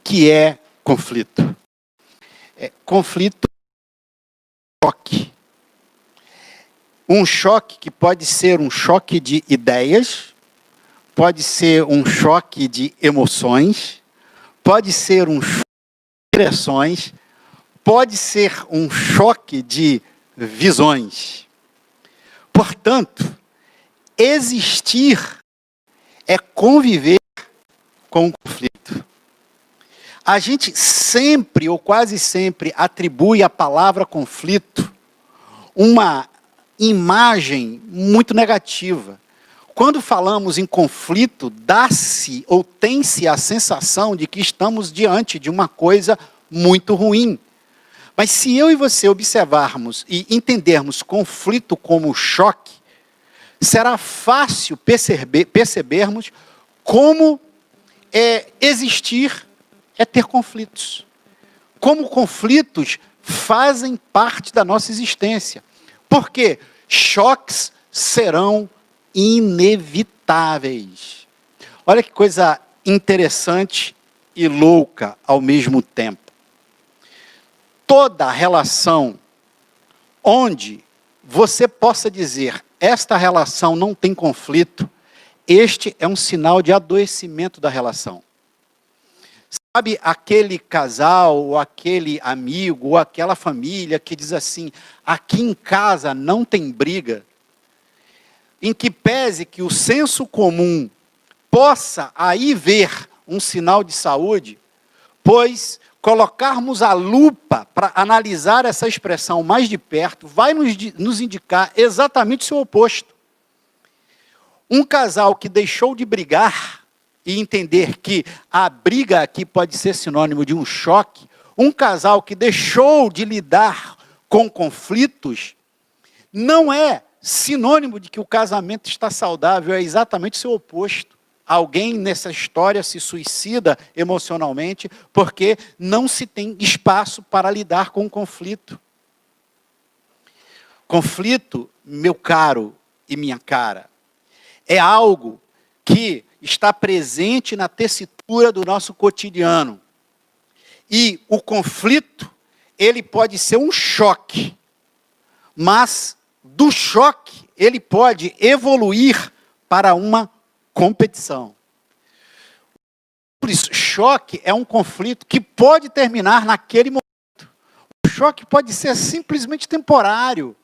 que é conflito? Conflito é choque. Um choque que pode ser um choque de ideias, pode ser um choque de emoções, pode ser um choque de direções, pode ser um choque de visões. Portanto, existir é conviver com o conflito. A gente sempre, ou quase sempre, atribui à palavra conflito uma imagem muito negativa. Quando falamos em conflito, dá-se ou tem-se a sensação de que estamos diante de uma coisa muito ruim. Mas se eu e você observarmos e entendermos conflito como choque, será fácil percebermos como existir é ter conflitos. Como conflitos fazem parte da nossa existência. Porque choques serão inevitáveis. Olha que coisa interessante e louca ao mesmo tempo. Toda relação onde você possa dizer esta relação não tem conflito, este é um sinal de adoecimento da relação. Sabe aquele casal, ou aquele amigo, ou aquela família que diz assim, aqui em casa não tem briga, em que pese que o senso comum possa aí ver um sinal de saúde, pois colocarmos a lupa para analisar essa expressão mais de perto, vai nos indicar exatamente o seu oposto. Um casal que deixou de brigar e entender que a briga aqui pode ser sinônimo de um choque, um casal que deixou de lidar com conflitos, não é sinônimo de que o casamento está saudável, é exatamente o seu oposto. Alguém nessa história se suicida emocionalmente porque não se tem espaço para lidar com o conflito. Conflito, meu caro e minha cara, é algo que está presente na tessitura do nosso cotidiano. E o conflito, ele pode ser um choque, mas do choque ele pode evoluir para uma competição. Por isso, choque é um conflito que pode terminar naquele momento. O choque pode ser simplesmente temporário.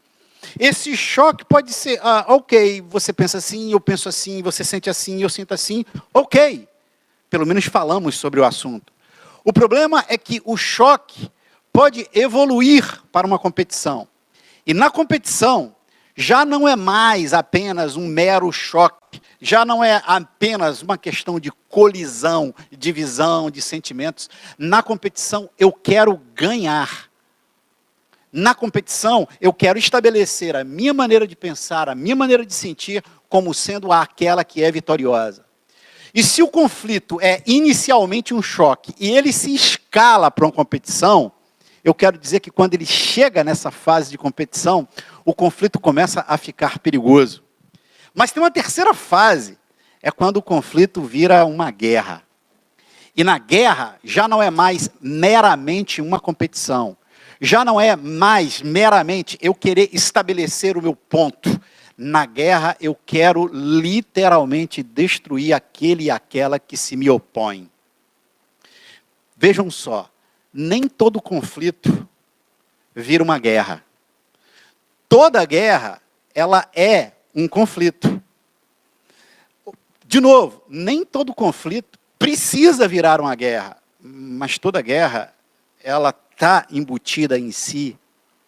Esse choque pode ser, ok, você pensa assim, eu penso assim, você sente assim, eu sinto assim, ok. Pelo menos falamos sobre o assunto. O problema é que o choque pode evoluir para uma competição. E na competição, já não é mais apenas um mero choque, já não é apenas uma questão de colisão, divisão de sentimentos. Na competição, eu quero ganhar. Na competição, eu quero estabelecer a minha maneira de pensar, a minha maneira de sentir, como sendo aquela que é vitoriosa. E se o conflito é inicialmente um choque, e ele se escala para uma competição, eu quero dizer que quando ele chega nessa fase de competição, o conflito começa a ficar perigoso. Mas tem uma terceira fase, é quando o conflito vira uma guerra. E na guerra, já não é mais meramente uma competição. Já não é mais meramente eu querer estabelecer o meu ponto. Na guerra, eu quero literalmente destruir aquele e aquela que se me opõe. Vejam só, nem todo conflito vira uma guerra. Toda guerra, ela é um conflito. De novo, nem todo conflito precisa virar uma guerra, mas toda guerra, ela está embutida em si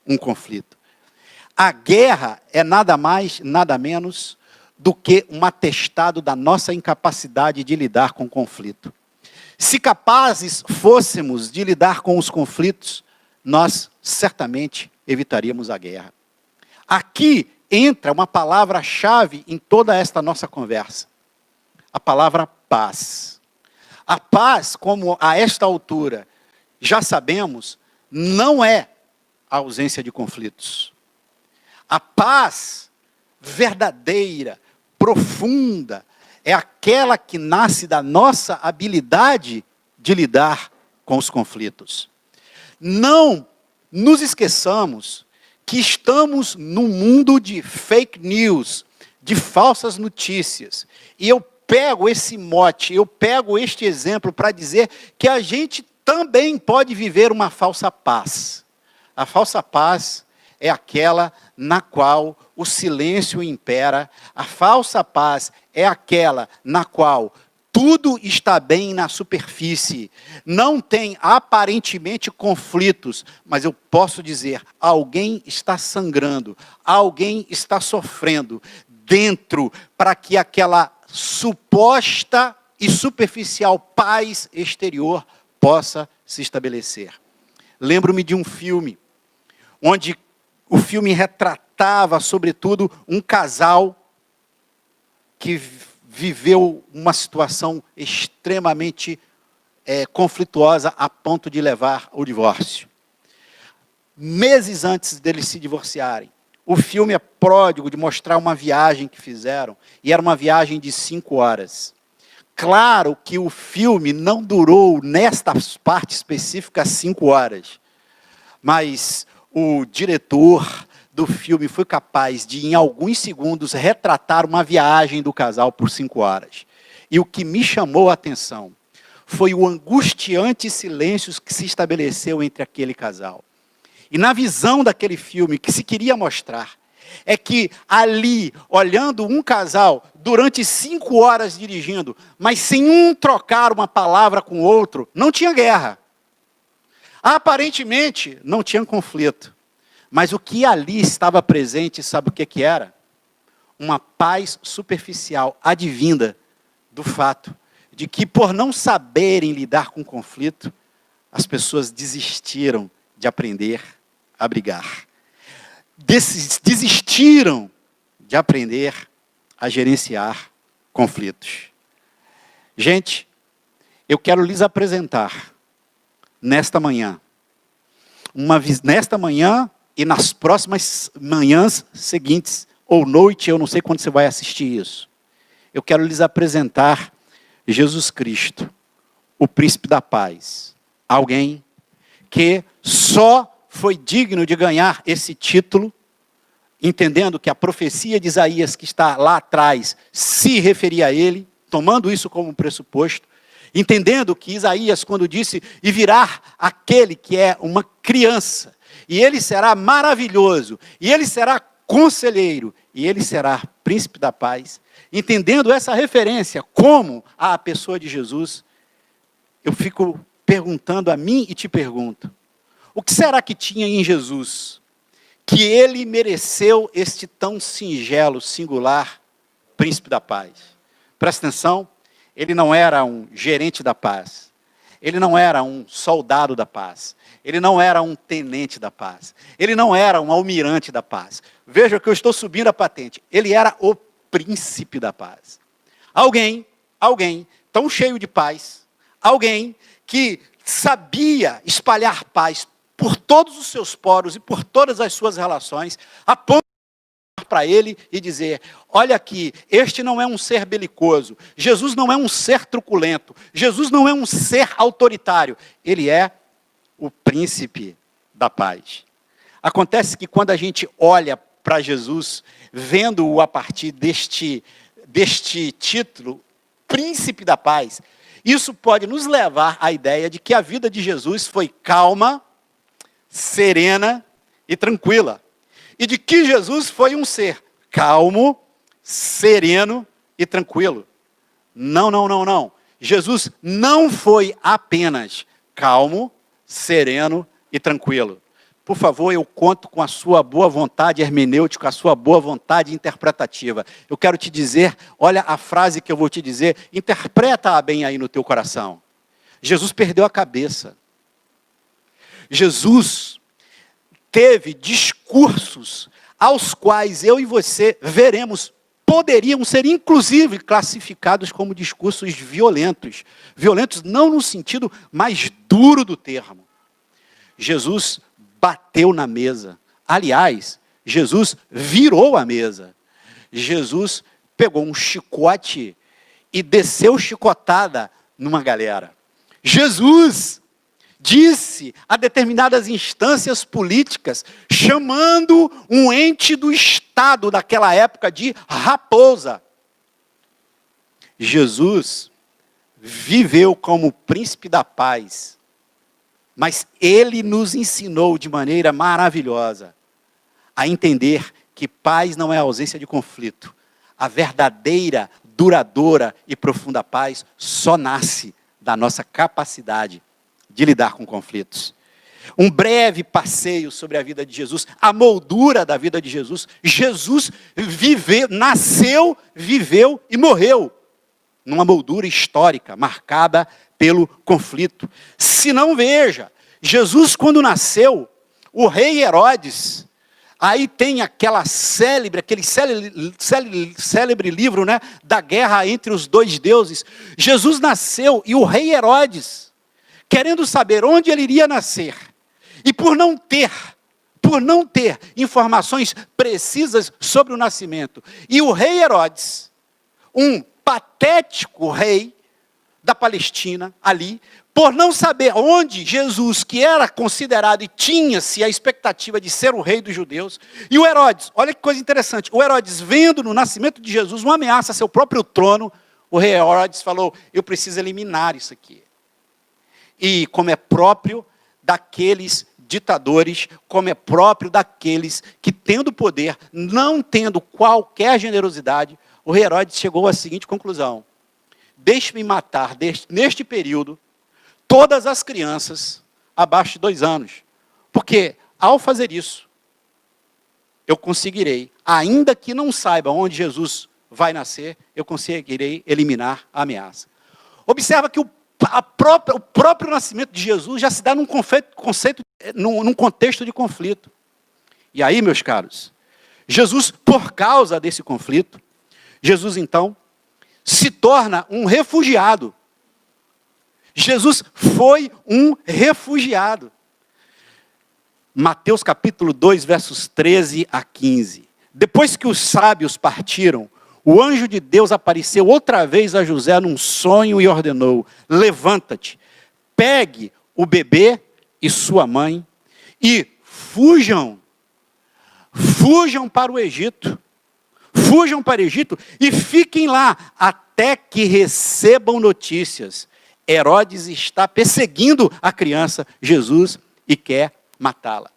um conflito. A guerra é nada mais, nada menos do que um atestado da nossa incapacidade de lidar com o conflito. Se capazes fôssemos de lidar com os conflitos, nós certamente evitaríamos a guerra. Aqui entra uma palavra-chave em toda esta nossa conversa. A palavra paz. A paz, como a esta altura já sabemos, não é a ausência de conflitos. A paz verdadeira, profunda, é aquela que nasce da nossa habilidade de lidar com os conflitos. Não nos esqueçamos que estamos num mundo de fake news, de falsas notícias. E eu pego esse mote, eu pego este exemplo para dizer que a gente também pode viver uma falsa paz. A falsa paz é aquela na qual o silêncio impera. A falsa paz é aquela na qual tudo está bem na superfície. Não tem aparentemente conflitos, mas eu posso dizer, alguém está sangrando, alguém está sofrendo dentro para que aquela suposta e superficial paz exterior possa se estabelecer. Lembro-me de um filme, onde o filme retratava, sobretudo, um casal que viveu uma situação extremamente conflituosa a ponto de levar ao divórcio. Meses antes deles se divorciarem, o filme é pródigo de mostrar uma viagem que fizeram, e era uma viagem de 5 horas. Claro que o filme não durou, nesta parte específica, 5 horas, mas o diretor do filme foi capaz de, em alguns segundos, retratar uma viagem do casal por 5 horas. E o que me chamou a atenção foi o angustiante silêncio que se estabeleceu entre aquele casal. E na visão daquele filme, que se queria mostrar, é que ali, olhando um casal, durante 5 horas dirigindo, mas sem um trocar uma palavra com o outro, não tinha guerra. Aparentemente, não tinha conflito. Mas o que ali estava presente, sabe o que era? Uma paz superficial, advinda do fato de que, por não saberem lidar com conflito, as pessoas desistiram de aprender a brigar. Desistiram de aprender a gerenciar conflitos. Gente, eu quero lhes apresentar, nesta manhã e nas próximas manhãs seguintes, ou noite, eu não sei quando você vai assistir isso. Eu quero lhes apresentar Jesus Cristo, o príncipe da paz. Alguém que só foi digno de ganhar esse título, entendendo que a profecia de Isaías que está lá atrás se referia a ele, tomando isso como pressuposto, entendendo que Isaías, quando disse, e virá aquele que é uma criança, e ele será maravilhoso, e ele será conselheiro, e ele será príncipe da paz, entendendo essa referência como a pessoa de Jesus, eu fico perguntando a mim e te pergunto, o que será que tinha em Jesus que ele mereceu este tão singelo, singular príncipe da paz? Presta atenção, ele não era um gerente da paz, ele não era um soldado da paz, ele não era um tenente da paz, ele não era um almirante da paz. Veja que eu estou subindo a patente, ele era o príncipe da paz. Alguém tão cheio de paz, alguém que sabia espalhar paz por todos os seus poros e por todas as suas relações, a ponto de para ele e dizer, olha aqui, este não é um ser belicoso, Jesus não é um ser truculento, Jesus não é um ser autoritário, ele é o príncipe da paz. Acontece que quando a gente olha para Jesus, vendo-o a partir deste título, príncipe da paz, isso pode nos levar à ideia de que a vida de Jesus foi calma, serena e tranquila. E de que Jesus foi um ser calmo, sereno e tranquilo. Não. Jesus não foi apenas calmo, sereno e tranquilo. Por favor, eu conto com a sua boa vontade hermenêutica, a sua boa vontade interpretativa. Eu quero te dizer, olha a frase que eu vou te dizer, interpreta-a bem aí no teu coração. Jesus perdeu a cabeça. Jesus teve discursos aos quais eu e você veremos, poderiam ser inclusive classificados como discursos violentos. Violentos não no sentido mais duro do termo. Jesus bateu na mesa. Aliás, Jesus virou a mesa. Jesus pegou um chicote e desceu chicotada numa galera. Jesus disse a determinadas instâncias políticas, chamando um ente do Estado daquela época de raposa. Jesus viveu como príncipe da paz, mas ele nos ensinou de maneira maravilhosa a entender que paz não é ausência de conflito. A verdadeira, duradoura e profunda paz só nasce da nossa capacidade de lidar com conflitos. Um breve passeio sobre a vida de Jesus, a moldura da vida de Jesus. Jesus nasceu, viveu e morreu numa moldura histórica, marcada pelo conflito. Se não, veja, Jesus quando nasceu, o rei Herodes, aí tem aquele célebre livro, né, da guerra entre os dois deuses. Jesus nasceu e o rei Herodes, querendo saber onde ele iria nascer, e por não ter informações precisas sobre o nascimento, e o rei Herodes, um patético rei da Palestina, ali, por não saber onde Jesus, que era considerado e tinha-se a expectativa de ser o rei dos judeus, e o Herodes, olha que coisa interessante, o Herodes vendo no nascimento de Jesus uma ameaça a seu próprio trono, o rei Herodes falou, eu preciso eliminar isso aqui. E como é próprio daqueles ditadores, como é próprio daqueles que tendo poder, não tendo qualquer generosidade, o rei Herodes chegou à seguinte conclusão: deixe-me matar, neste período, todas as crianças abaixo de 2 anos. Porque, ao fazer isso, eu conseguirei, ainda que não saiba onde Jesus vai nascer, eu conseguirei eliminar a ameaça. Observa que o próprio nascimento de Jesus já se dá num contexto de conflito. E aí, meus caros, Jesus, por causa desse conflito, Jesus, então, se torna um refugiado. Jesus foi um refugiado. Mateus capítulo 2, versos 13 a 15. Depois que os sábios partiram, o anjo de Deus apareceu outra vez a José num sonho e ordenou: levanta-te, pegue o bebê e sua mãe e fujam para o Egito. Fujam para o Egito e fiquem lá até que recebam notícias. Herodes está perseguindo a criança Jesus e quer matá-la.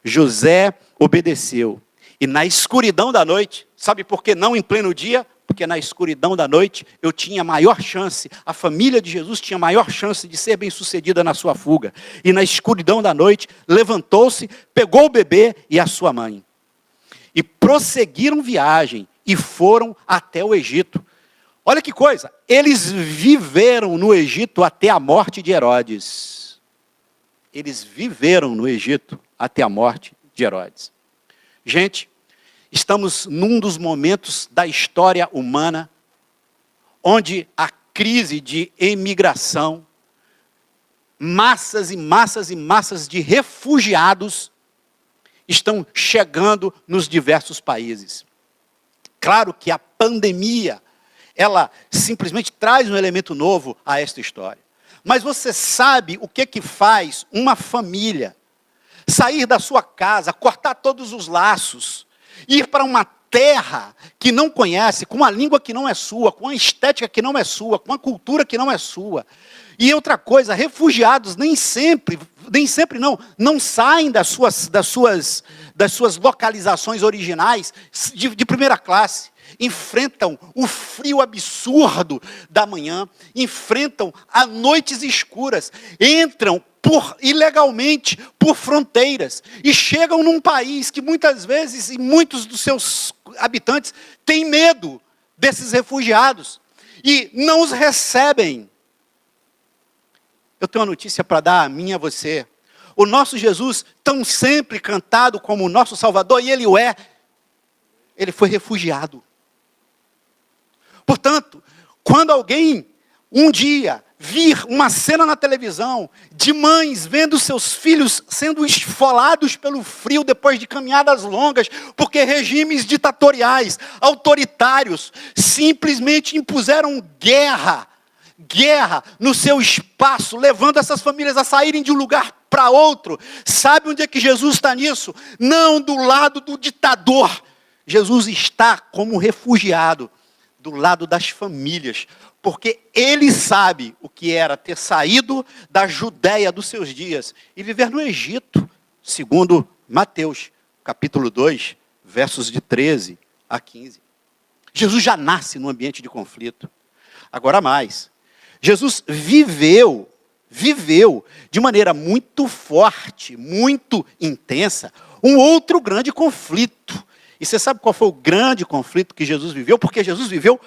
José obedeceu. E na escuridão da noite, sabe por que não em pleno dia? Porque na escuridão da noite eu tinha maior chance, a família de Jesus tinha maior chance de ser bem-sucedida na sua fuga. E na escuridão da noite, levantou-se, pegou o bebê e a sua mãe. E prosseguiram viagem e foram até o Egito. Olha que coisa, eles viveram no Egito até a morte de Herodes. Eles viveram no Egito até a morte de Herodes. Gente, estamos num dos momentos da história humana onde a crise de imigração, massas e massas e massas de refugiados estão chegando nos diversos países. Claro que a pandemia, ela simplesmente traz um elemento novo a esta história. Mas você sabe o que faz uma família sair da sua casa, cortar todos os laços, ir para uma terra que não conhece, com uma língua que não é sua, com uma estética que não é sua, com uma cultura que não é sua. E outra coisa, refugiados nem sempre não saem das suas localizações originais de primeira classe. Enfrentam o frio absurdo da manhã, enfrentam as noites escuras, entram ilegalmente por fronteiras e chegam num país que muitas vezes, e muitos dos seus habitantes, têm medo desses refugiados e não os recebem. Eu tenho uma notícia para dar a mim e a você. O nosso Jesus, tão sempre cantado como o nosso Salvador, e Ele o é, Ele foi refugiado. Portanto, quando alguém, um dia, vir uma cena na televisão de mães vendo seus filhos sendo esfolados pelo frio depois de caminhadas longas, porque regimes ditatoriais, autoritários, simplesmente impuseram guerra guerra no seu espaço, levando essas famílias a saírem de um lugar para outro. Sabe onde é que Jesus está nisso? Não do lado do ditador. Jesus está como refugiado do lado das famílias, porque ele sabe o que era ter saído da Judéia dos seus dias e viver no Egito, segundo Mateus, capítulo 2, versos de 13 a 15. Jesus já nasce num ambiente de conflito. Agora mais, Jesus viveu de maneira muito forte, muito intensa, um outro grande conflito. E você sabe qual foi o grande conflito que Jesus viveu? Porque Jesus viveu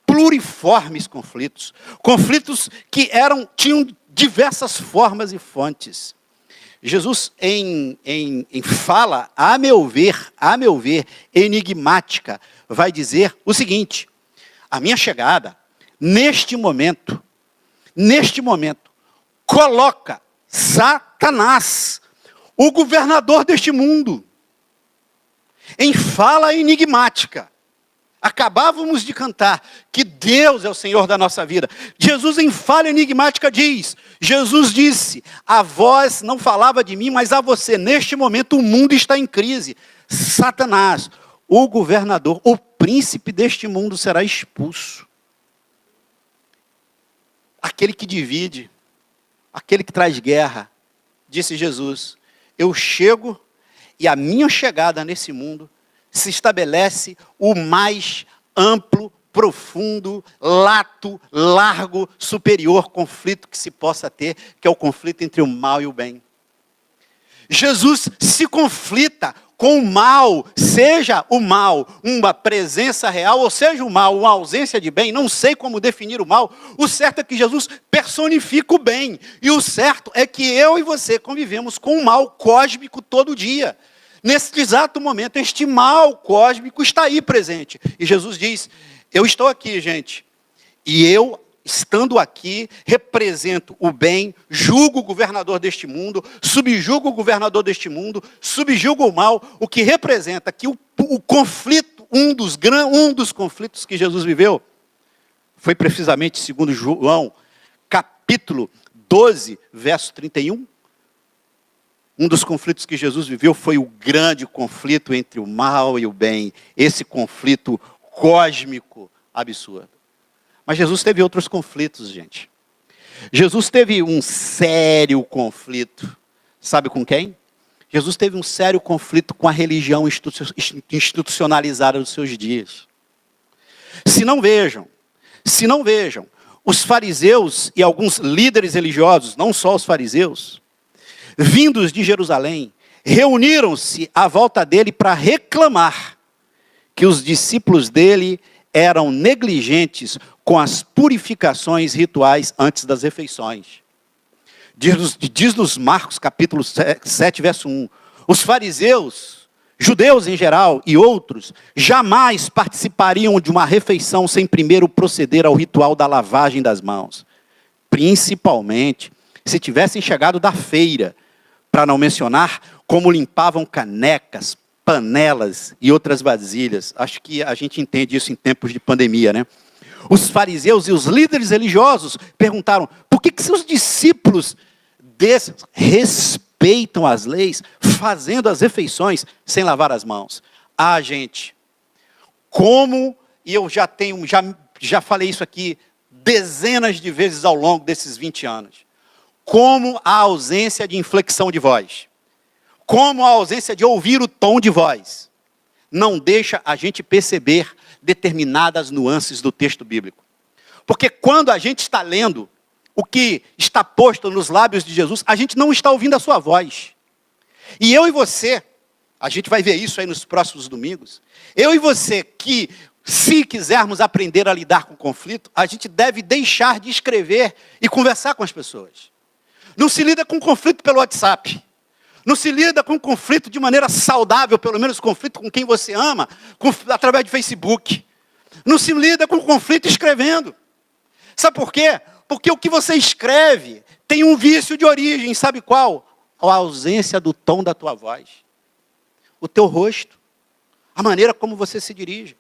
pluriformes conflitos. Conflitos que tinham diversas formas e fontes. Jesus, em fala, a meu ver, enigmática, vai dizer o seguinte: a minha chegada, neste momento, coloca Satanás, o governador deste mundo, em fala enigmática. Acabávamos de cantar que Deus é o Senhor da nossa vida. Jesus, em fala enigmática, diz: Jesus disse, a vós não falava de mim, mas a você. Neste momento o mundo está em crise. Satanás, o governador, o príncipe deste mundo será expulso. Aquele que divide, aquele que traz guerra, disse Jesus, eu chego e a minha chegada nesse mundo se estabelece o mais amplo, profundo, lato, largo, superior conflito que se possa ter, que é o conflito entre o mal e o bem. Jesus se conflita com o mal, seja o mal uma presença real, ou seja o mal uma ausência de bem, não sei como definir o mal. O certo é que Jesus personifica o bem, e o certo é que eu e você convivemos com o mal cósmico todo dia. Nesse exato momento, este mal cósmico está aí presente. E Jesus diz, eu estou aqui, gente, e eu, estando aqui, represento o bem, julgo o governador deste mundo, subjugo o governador deste mundo, subjugo o mal, o que representa que o conflito, um dos conflitos que Jesus viveu, foi precisamente, segundo João, capítulo 12, verso 31, um dos conflitos que Jesus viveu foi o grande conflito entre o mal e o bem, esse conflito cósmico absurdo. Mas Jesus teve outros conflitos, gente. Jesus teve um sério conflito. Sabe com quem? Jesus teve um sério conflito com a religião institucionalizada dos seus dias. Se não vejam, os fariseus e alguns líderes religiosos, não só os fariseus, vindos de Jerusalém, reuniram-se à volta dele para reclamar que os discípulos dele eram negligentes com as purificações rituais antes das refeições. Diz-nos Marcos capítulo 7, verso 1. Os fariseus, judeus em geral e outros, jamais participariam de uma refeição sem primeiro proceder ao ritual da lavagem das mãos. Principalmente se tivessem chegado da feira, para não mencionar como limpavam canecas, panelas e outras vasilhas. Acho que a gente entende isso em tempos de pandemia, né? Os fariseus e os líderes religiosos perguntaram, por que seus discípulos desses respeitam as leis, fazendo as refeições sem lavar as mãos? Ah, gente, como, e eu já falei isso aqui dezenas de vezes ao longo desses 20 anos, como a ausência de inflexão de voz, como a ausência de ouvir o tom de voz, não deixa a gente perceber determinadas nuances do texto bíblico. Porque quando a gente está lendo o que está posto nos lábios de Jesus, a gente não está ouvindo a sua voz. E eu e você, a gente vai ver isso aí nos próximos domingos, eu e você que, se quisermos aprender a lidar com o conflito, a gente deve deixar de escrever e conversar com as pessoas. Não se lida com conflito pelo WhatsApp. Não se lida com conflito de maneira saudável, pelo menos conflito com quem você ama, através de Facebook. Não se lida com conflito escrevendo. Sabe por quê? Porque o que você escreve tem um vício de origem, sabe qual? A ausência do tom da tua voz. O teu rosto. A maneira como você se dirige.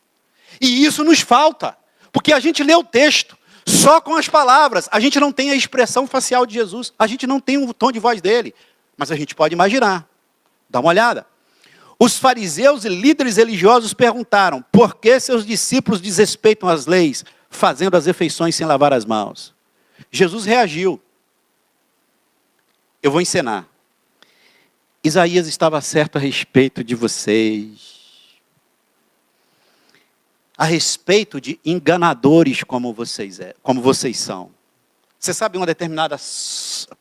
E isso nos falta. Porque a gente lê o texto, Só com as palavras. A gente não tem a expressão facial de Jesus. A gente não tem o tom de voz dele. Mas a gente pode imaginar. Dá uma olhada. Os fariseus e líderes religiosos perguntaram: por que seus discípulos desrespeitam as leis, fazendo as refeições sem lavar as mãos? Jesus reagiu. Eu vou encenar. Isaías estava certo a respeito de vocês. A respeito de enganadores como vocês são. Você sabe uma determinada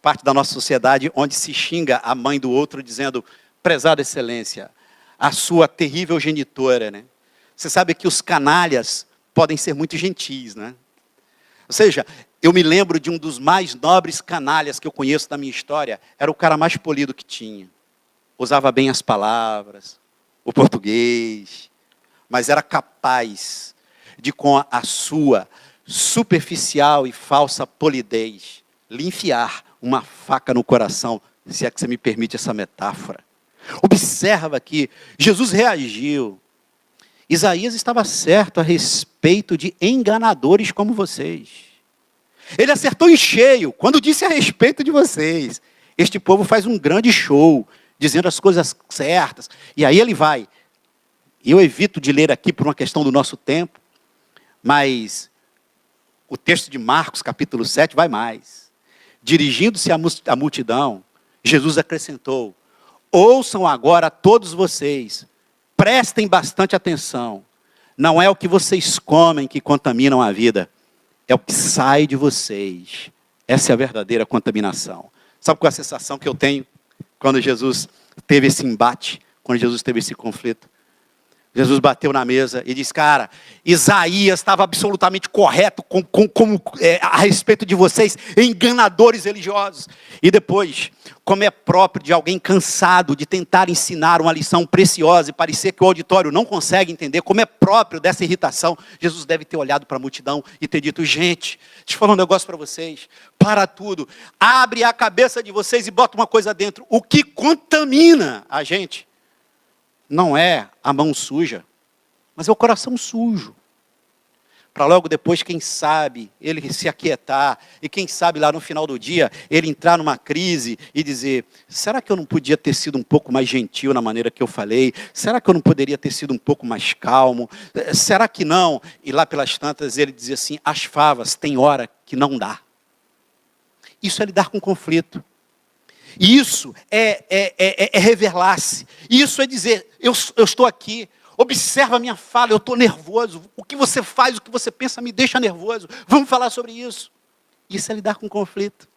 parte da nossa sociedade onde se xinga a mãe do outro dizendo: prezada excelência, a sua terrível genitora, né? Você sabe que os canalhas podem ser muito gentis, né? Ou seja, eu me lembro de um dos mais nobres canalhas que eu conheço da minha história. Era o cara mais polido que tinha. Usava bem as palavras, o português, mas era capaz de, com a sua superficial e falsa polidez, lhe enfiar uma faca no coração, se é que você me permite essa metáfora. Observa que Jesus reagiu. Isaías estava certo a respeito de enganadores como vocês. Ele acertou em cheio quando disse a respeito de vocês: este povo faz um grande show, dizendo as coisas certas. E aí ele vai. Eu evito de ler aqui por uma questão do nosso tempo, mas o texto de Marcos, capítulo 7, vai mais. Dirigindo-se à multidão, Jesus acrescentou: ouçam agora todos vocês, prestem bastante atenção. Não é o que vocês comem que contaminam a vida, é o que sai de vocês. Essa é a verdadeira contaminação. Sabe qual é a sensação que eu tenho quando Jesus teve esse embate, quando Jesus teve esse conflito? Jesus bateu na mesa e disse: cara, Isaías estava absolutamente correto a respeito de vocês, enganadores religiosos. E depois, como é próprio de alguém cansado de tentar ensinar uma lição preciosa e parecer que o auditório não consegue entender, como é próprio dessa irritação, Jesus deve ter olhado para a multidão e ter dito: gente, deixa eu falar um negócio para vocês, para tudo, abre a cabeça de vocês e bota uma coisa dentro. O que contamina a gente não é a mão suja, mas é o coração sujo. Para logo depois, quem sabe, ele se aquietar, e quem sabe lá no final do dia, ele entrar numa crise e dizer: será que eu não podia ter sido um pouco mais gentil na maneira que eu falei? Será que eu não poderia ter sido um pouco mais calmo? Será que não? E lá pelas tantas ele dizia assim: as favas tem hora que não dá. Isso é lidar com conflito. Isso é revelar-se. Isso é dizer: eu estou aqui, observa a minha fala, eu estou nervoso. O que você faz, o que você pensa me deixa nervoso. Vamos falar sobre isso. Isso é lidar com conflito.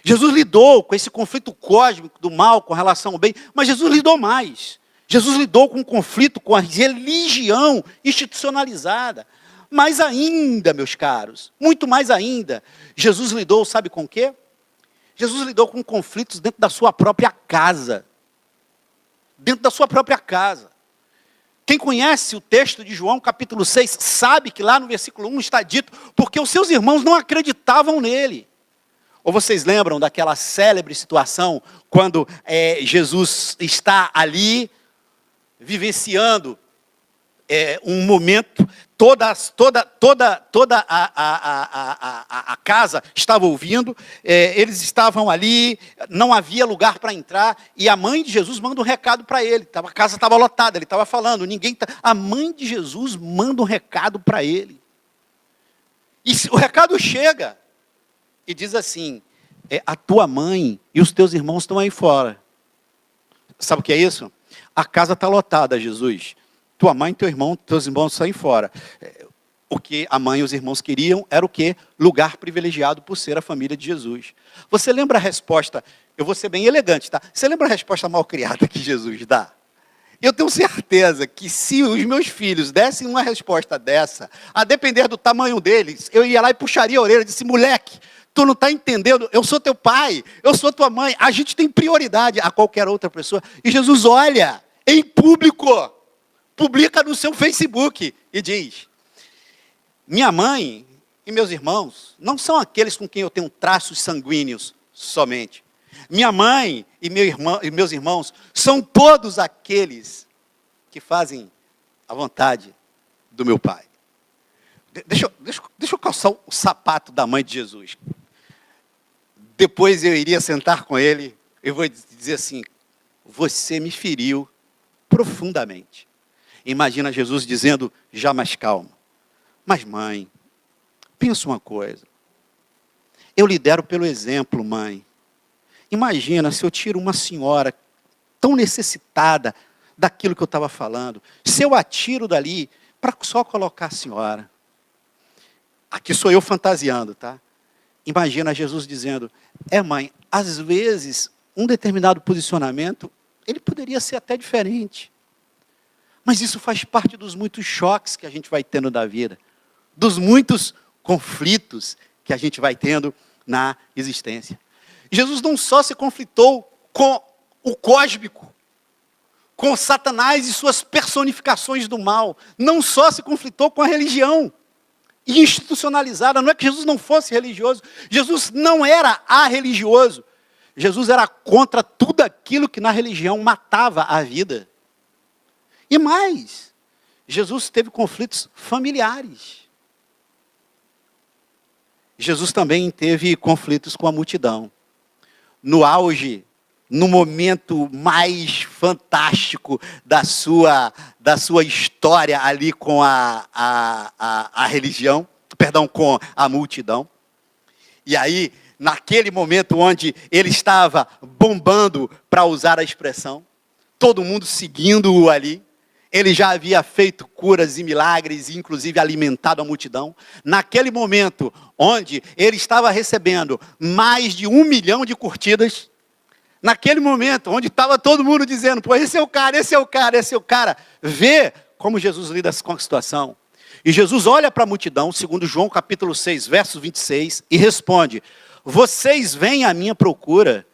Jesus lidou com esse conflito cósmico do mal com relação ao bem, mas Jesus lidou mais. Jesus lidou com um conflito com a religião institucionalizada. Mais ainda, meus caros, muito mais ainda, Jesus lidou, sabe com o quê? Jesus lidou com conflitos dentro da sua própria casa. Dentro da sua própria casa. Quem conhece o texto de João, capítulo 6, sabe que lá no versículo 1 está dito: porque os seus irmãos não acreditavam nele. Ou vocês lembram daquela célebre situação, quando Jesus está ali, vivenciando um momento, toda a casa estava ouvindo, eles estavam ali, não havia lugar para entrar, e a mãe de Jesus manda um recado para ele. A casa estava lotada, ele estava falando, a mãe de Jesus manda um recado para ele. E o recado chega e diz assim: a tua mãe e os teus irmãos estão aí fora. Sabe o que é isso? A casa está lotada, Jesus. Tua mãe e teu irmão, teus irmãos saem fora. O que a mãe e os irmãos queriam era o quê? Lugar privilegiado por ser a família de Jesus. Você lembra a resposta? Eu vou ser bem elegante, tá? Você lembra a resposta mal criada que Jesus dá? Eu tenho certeza que se os meus filhos dessem uma resposta dessa, a depender do tamanho deles, eu ia lá e puxaria a orelha e disse: moleque, tu não está entendendo, eu sou teu pai, eu sou tua mãe, a gente tem prioridade a qualquer outra pessoa. E Jesus olha em público, publica no seu Facebook e diz: minha mãe e meus irmãos não são aqueles com quem eu tenho traços sanguíneos somente. Minha mãe e meus irmãos são todos aqueles que fazem a vontade do meu Pai. Deixa eu calçar o sapato da mãe de Jesus. Depois eu iria sentar com ele, eu vou dizer assim, você me feriu profundamente. Imagina Jesus dizendo, já mais calma. Mas mãe, pensa uma coisa. Eu lidero pelo exemplo, mãe. Imagina se eu tiro uma senhora tão necessitada daquilo que eu estava falando. Se eu atiro dali para só colocar a senhora. Aqui sou eu fantasiando, tá? Imagina Jesus dizendo, mãe, às vezes um determinado posicionamento, ele poderia ser até diferente. Mas isso faz parte dos muitos choques que a gente vai tendo da vida. Dos muitos conflitos que a gente vai tendo na existência. Jesus não só se conflitou com o cósmico, com Satanás e suas personificações do mal, não só se conflitou com a religião institucionalizada. Não é que Jesus não fosse religioso, Jesus não era arreligioso, Jesus era contra tudo aquilo que na religião matava a vida. E mais, Jesus teve conflitos familiares. Jesus também teve conflitos com a multidão. No auge, no momento mais fantástico da sua história ali com a religião, perdão, com a multidão. E aí, naquele momento onde ele estava bombando, para usar a expressão, todo mundo seguindo-o ali, ele já havia feito curas e milagres, inclusive alimentado a multidão. Naquele momento onde ele estava recebendo mais de 1 milhão de curtidas, naquele momento onde estava todo mundo dizendo, pô, esse é o cara, esse é o cara, esse é o cara. Vê como Jesus lida com a situação. E Jesus olha para a multidão, segundo João capítulo 6, verso 26, e responde, vocês vêm à minha procura,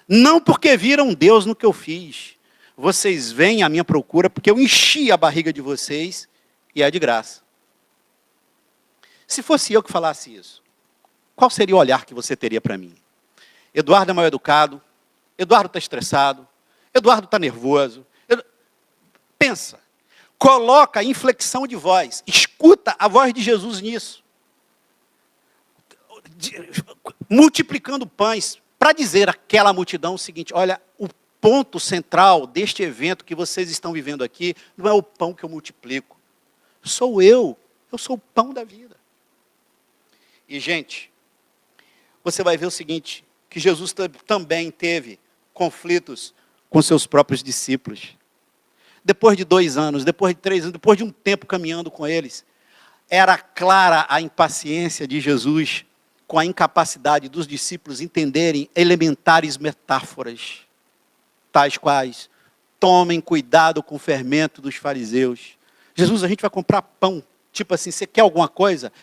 não porque viram Deus no que eu fiz. Vocês vêm à minha procura porque eu enchi a barriga de vocês e é de graça. Se fosse eu que falasse isso, qual seria o olhar que você teria para mim? Eduardo é mal educado, Eduardo está estressado, Eduardo está nervoso. Pensa, coloca a inflexão de voz, escuta a voz de Jesus nisso. Multiplicando pães, para dizer àquela multidão o seguinte, olha, o ponto central deste evento que vocês estão vivendo aqui, não é o pão que eu multiplico. Sou eu sou o pão da vida. E gente, você vai ver o seguinte, que Jesus também teve conflitos com seus próprios discípulos. Depois de 2 anos, depois de 3 anos, depois de um tempo caminhando com eles, era clara a impaciência de Jesus com a incapacidade dos discípulos entenderem elementares metáforas, tais quais, tomem cuidado com o fermento dos fariseus. Jesus, a gente vai comprar pão, tipo assim, você quer alguma coisa?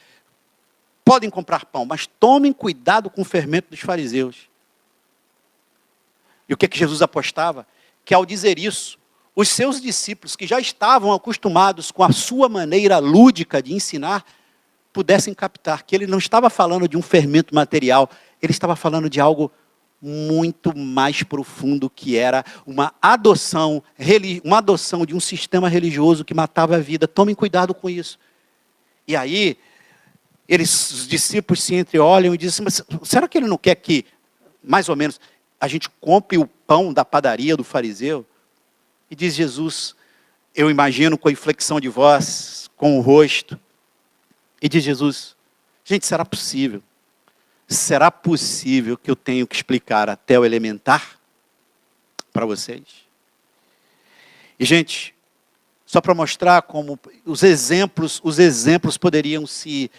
Podem comprar pão, mas tomem cuidado com o fermento dos fariseus. E o que Jesus apostava? Que ao dizer isso, os seus discípulos, que já estavam acostumados com a sua maneira lúdica de ensinar, pudessem captar que ele não estava falando de um fermento material, ele estava falando de algo muito mais profundo, que era uma adoção de um sistema religioso que matava a vida. Tomem cuidado com isso. E aí, os discípulos se entreolham e dizem, mas será que ele não quer que, mais ou menos, a gente compre o pão da padaria do fariseu? E diz Jesus, eu imagino com a inflexão de voz, com o rosto, e diz Jesus, gente, será possível? Será possível que eu tenha que explicar até o elementar para vocês? E, gente, só para mostrar como os exemplos poderiam se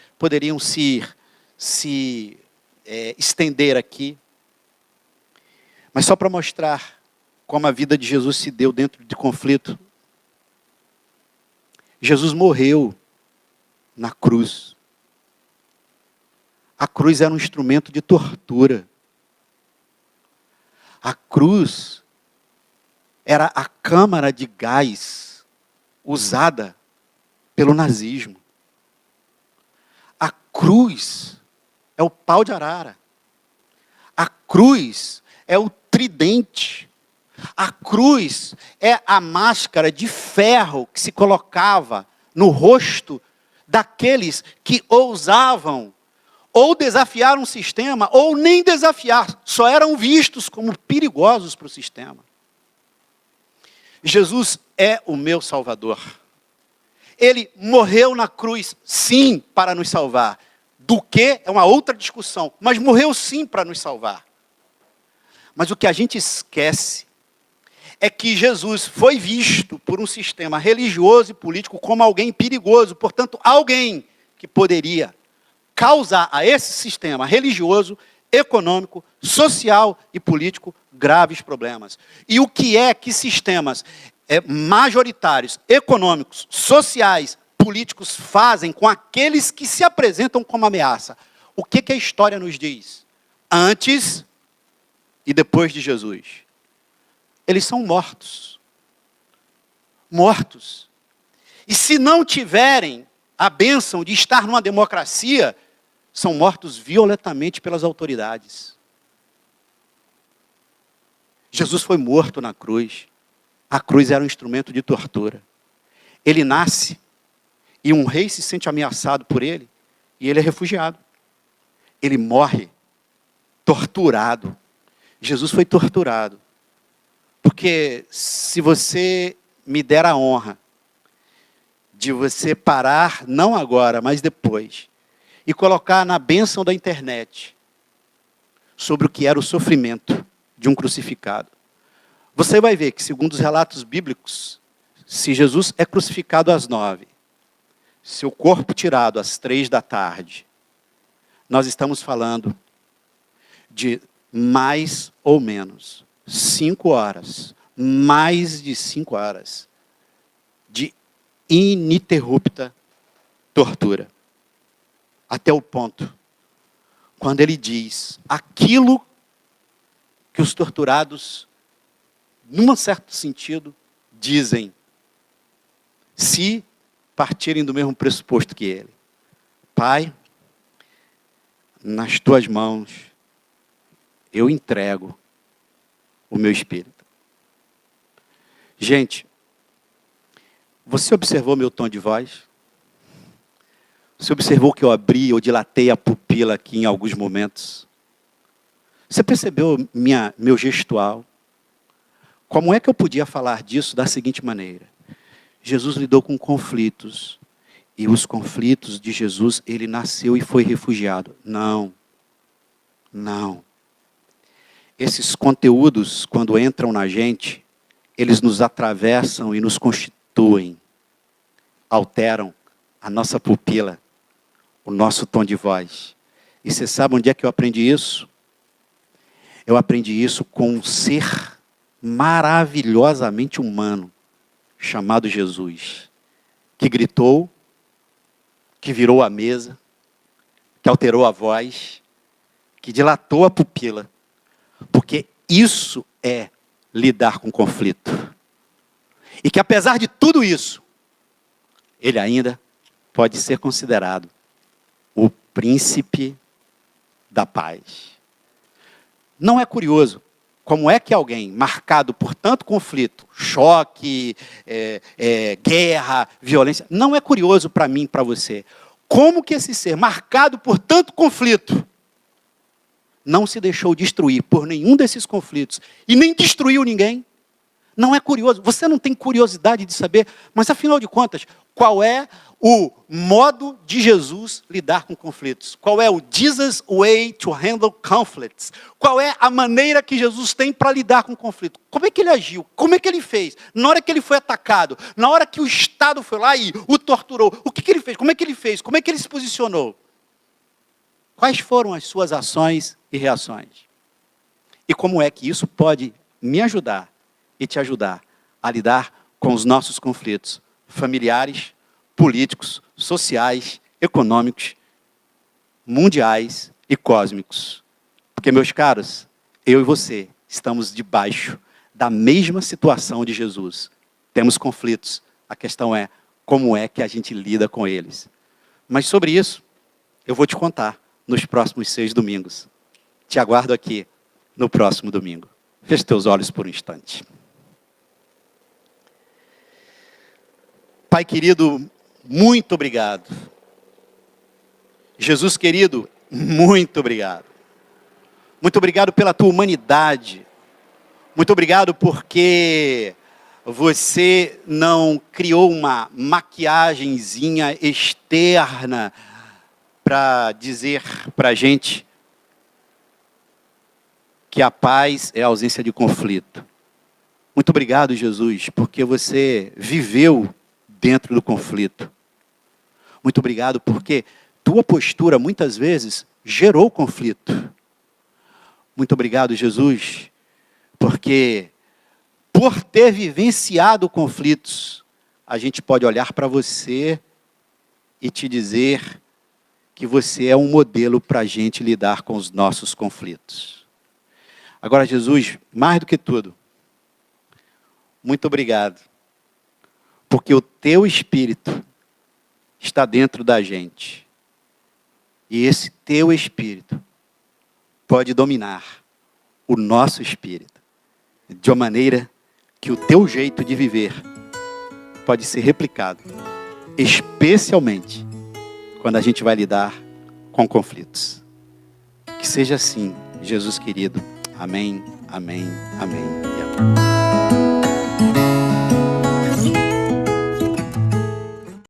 estender aqui. Mas só para mostrar como a vida de Jesus se deu dentro de conflito. Jesus morreu na cruz. A cruz era um instrumento de tortura. A cruz era a câmara de gás usada pelo nazismo. A cruz é o pau de arara. A cruz é o tridente. A cruz é a máscara de ferro que se colocava no rosto daqueles que ousavam ou desafiar um sistema, ou nem desafiar, só eram vistos como perigosos para o sistema. Jesus é o meu Salvador. Ele morreu na cruz, sim, para nos salvar. Do que é uma outra discussão, mas morreu sim para nos salvar. Mas o que a gente esquece é que Jesus foi visto por um sistema religioso e político como alguém perigoso, portanto, alguém que poderia causar a esse sistema religioso, econômico, social e político graves problemas. E o que é que sistemas majoritários, econômicos, sociais, políticos fazem com aqueles que se apresentam como ameaça? O que a história nos diz? Antes e depois de Jesus. Eles são mortos. Mortos. E se não tiverem a bênção de estar numa democracia, são mortos violentamente pelas autoridades. Jesus foi morto na cruz. A cruz era um instrumento de tortura. Ele nasce e um rei se sente ameaçado por ele e ele é refugiado. Ele morre torturado. Jesus foi torturado. Porque se você me der a honra de você parar, não agora, mas depois, e colocar na bênção da internet sobre o que era o sofrimento de um crucificado, você vai ver que, segundo os relatos bíblicos, se Jesus é crucificado às 9, seu corpo tirado às 3 da tarde, nós estamos falando de mais ou menos 5 horas, mais de 5 horas de ininterrupta tortura. Até o ponto, quando ele diz aquilo que os torturados, num certo sentido, dizem, se partirem do mesmo pressuposto que ele. Pai, nas tuas mãos, eu entrego o meu espírito. Gente, você observou meu tom de voz? Você observou que eu abri ou dilatei a pupila aqui em alguns momentos? Você percebeu meu gestual? Como é que eu podia falar disso da seguinte maneira? Jesus lidou com conflitos. E os conflitos de Jesus, ele nasceu e foi refugiado. Não. Não. Esses conteúdos, quando entram na gente, eles nos atravessam e nos constituem. Alteram a nossa pupila, o nosso tom de voz. E você sabe onde é que eu aprendi isso? Eu aprendi isso com um ser maravilhosamente humano, chamado Jesus, que gritou, que virou a mesa, que alterou a voz, que dilatou a pupila, porque isso é lidar com conflito. E que apesar de tudo isso, ele ainda pode ser considerado o príncipe da paz. Não é curioso como é que alguém marcado por tanto conflito, choque, guerra, violência, não é curioso para mim e para você, como que esse ser marcado por tanto conflito não se deixou destruir por nenhum desses conflitos e nem destruiu ninguém? Não é curioso? Você não tem curiosidade de saber, mas afinal de contas, qual é o modo de Jesus lidar com conflitos? Qual é o Jesus way to handle conflicts? Qual é a maneira que Jesus tem para lidar com conflito? Como é que ele agiu? Como é que ele fez? Na hora que ele foi atacado, na hora que o Estado foi lá e o torturou, o que ele fez? Como é que ele fez? Como é que ele se posicionou? Quais foram as suas ações e reações? E como é que isso pode me ajudar e te ajudar a lidar com os nossos conflitos familiares, políticos, sociais, econômicos, mundiais e cósmicos? Porque, meus caros, eu e você estamos debaixo da mesma situação de Jesus. Temos conflitos. A questão é como é que a gente lida com eles. Mas sobre isso, eu vou te contar nos próximos 6 domingos. Te aguardo aqui no próximo domingo. Feche teus olhos por um instante. Pai querido, muito obrigado Jesus querido, muito obrigado. Muito obrigado pela tua humanidade. Muito obrigado porque você não criou uma maquiagenzinha externa para dizer para a gente que a paz é a ausência de conflito. Muito obrigado, Jesus, porque você viveu dentro do conflito. Muito obrigado porque tua postura muitas vezes gerou conflito. Muito obrigado, Jesus, porque por ter vivenciado conflitos, a gente pode olhar para você e te dizer que você é um modelo para a gente lidar com os nossos conflitos. Agora, Jesus, mais do que tudo, muito obrigado, porque o teu Espírito está dentro da gente. E esse teu Espírito pode dominar o nosso espírito, de uma maneira que o teu jeito de viver pode ser replicado, especialmente quando a gente vai lidar com conflitos. Que seja assim, Jesus querido. Amém, amém, amém e amém.